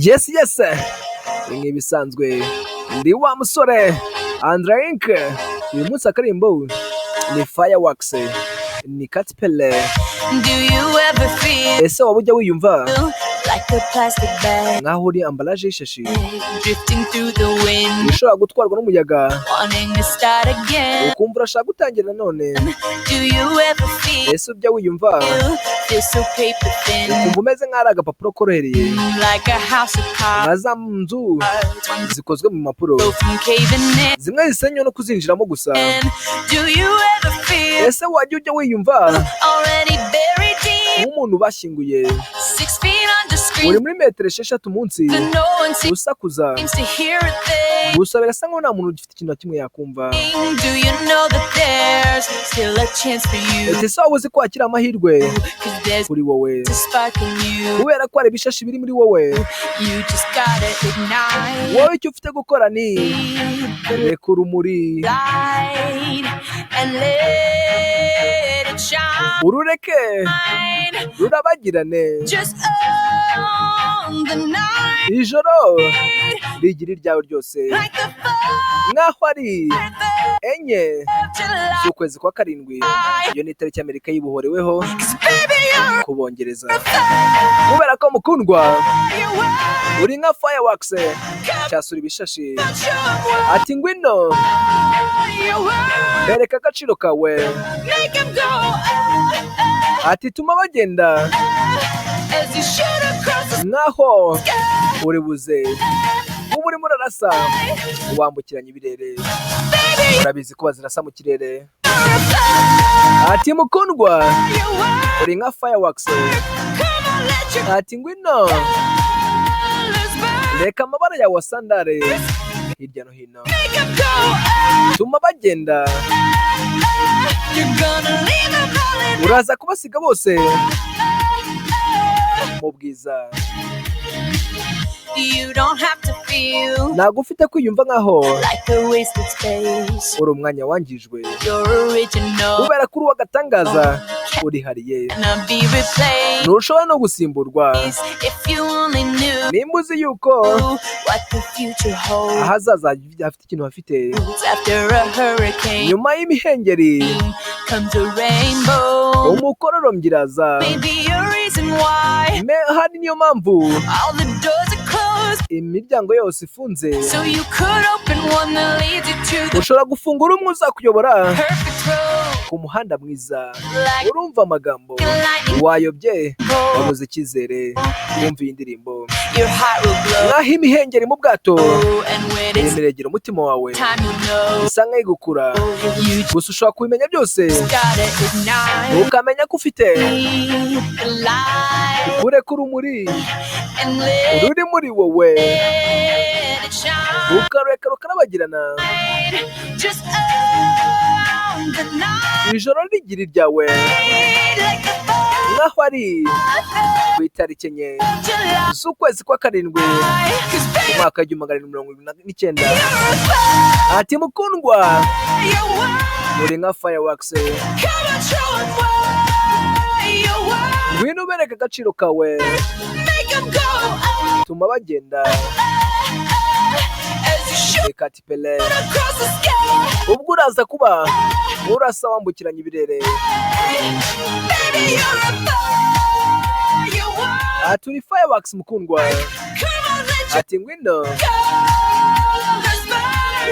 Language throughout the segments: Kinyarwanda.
Yes, nk'ibisanzwe ndi wa musore ANDREInc. Uyu munsi akarimbo ni Fireworks, ni KATY. Ese waba ujya wiyumva nkaho uri ambalaje y'ishashi ushobora gutwarwa n'umuyaga ukumva urashaka gutangira nanone? Ese ujya wiyumva ukumva umeze nk'ari agapapuro korohereye, nka za nzu zikozwe mu mpapuro zimwe zisenywe no kuzinjiramo gusa? Ese wajya ujya wiyumva nk'umuntu bashyinguye uri muri metero 6 munsi usakuza gusa birasa nkaho nta muntu ugifite ikintu na kimwe yakumva? Ese waba uzi ko wakira amahirwe kuri wowe kubera ko hari ibishashi biri muri wowe? Wowe icyo ufite gukora ni reka urumuri urureke rurabagirane, ijoro rigira iryawe ryose, nk'aho ari 4 z'ukwezi kwa 7. Iyo ni itariki Amerika yibohoreweho ku Bongereza. Kubera ko mukundwa uri nka Fireworks cyasura ibishashi, ati ngwino bereka agaciro kawe, ati tuma bagenda nkaho uri buze uba urimo urarasa wambukiranya ibirere. Urabizi ko bazirasa mu kirere. Ati mukundwa uri nka Fireworks, ati ngwino reka amabara yawe wasandare hirya no hino, tuma bagenda, uraza kubasiga bose mu bwiza. Ntabwo ufite kwiyumva nkaho uri umwanya wangijwe, kubera ko uri uw'agatangaza urihariye, ntushobora no gusimburwa. Nimba uzi yuko ahazaza hafite ikintu hafite nyuma y'imihengeri umukororombya iraza, hari niyo mpamvu imiryango yose ifunze. Ushobora gufungura umwe uzakuyobora ku muhanda mwiza. Urumva amagambo wayobye, wabuze icyizere, wumva iyi ndirimbo nkaho imihengeri mu bwato iremereye umutima wawe isa nk'igukura. Gusa ushobora kubimenya byose ukamenya ko ufite ureka urumuri ruri muri wowe ukareka rukarabagirana, ijoro rigira iryawe, nkaho ari ku itariki 4 z'ukwezi kwa 7 umwaka w'1979. Ati mukundwa uri nka Fireworks, ngwino ubereka agaciro kawe, tuma bagenda. KATY ubwo uraza kuba urasa wambukiranya ibirere. Ati uri Fireworks mukundwa, ati ngwino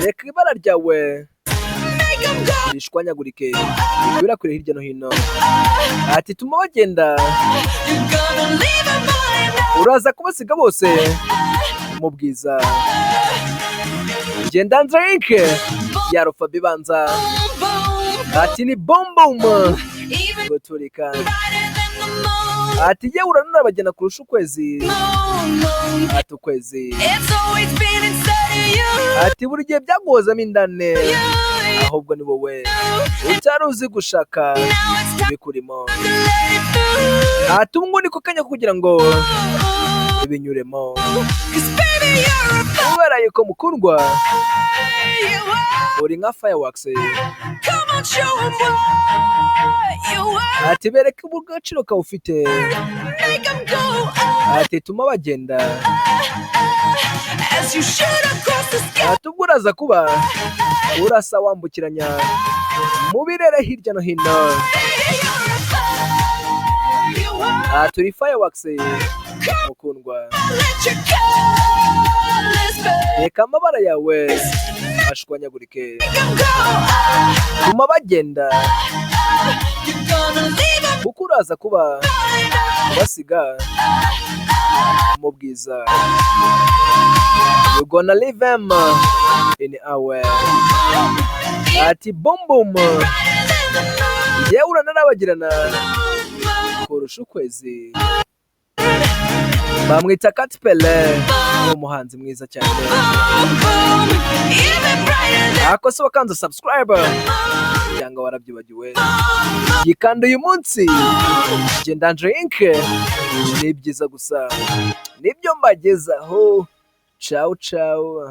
reka ibara ryawe rishwanyagurike rikwirakwire hirya no hino. Ati tuma bagenda, uraza kubasiga bose mu bwiza. Genda ANDREInc ya Alpha bibanza, ati ni boom boom goturika. Ati yewe uranura bagenda kurusha ukwezi, ati ukwezi, ati buri gihe byaguhozamo indane, ahubwo ni wowe utari uzi gushaka bikurimo. Ati ubu ni ko kanya kugira ngo ibinyuremo, kubera yuko mukundwa uri nka Fireworks. Ati bereka ubugaciro kawe ufite, ati tuma bagenda tubwo uraza kuba urasa wambukiranya mu birere hirya no hino turi fireworks mukundwa reka amabara yawe ashwanyagurike tuma bagenda kuko uraza kuba basiga mu bwiza you gonna leave them in our ati boom boom yewe uranarabagirana kurusha ukwezi bamwita Katy ni umuhanzi mwiza cyane ako se wakanze subscribe cyangwa warabyibagiwe yikanda uyu munsi genda ANDREInc ni byiza gusa nibyo mbagezaho ciao ciao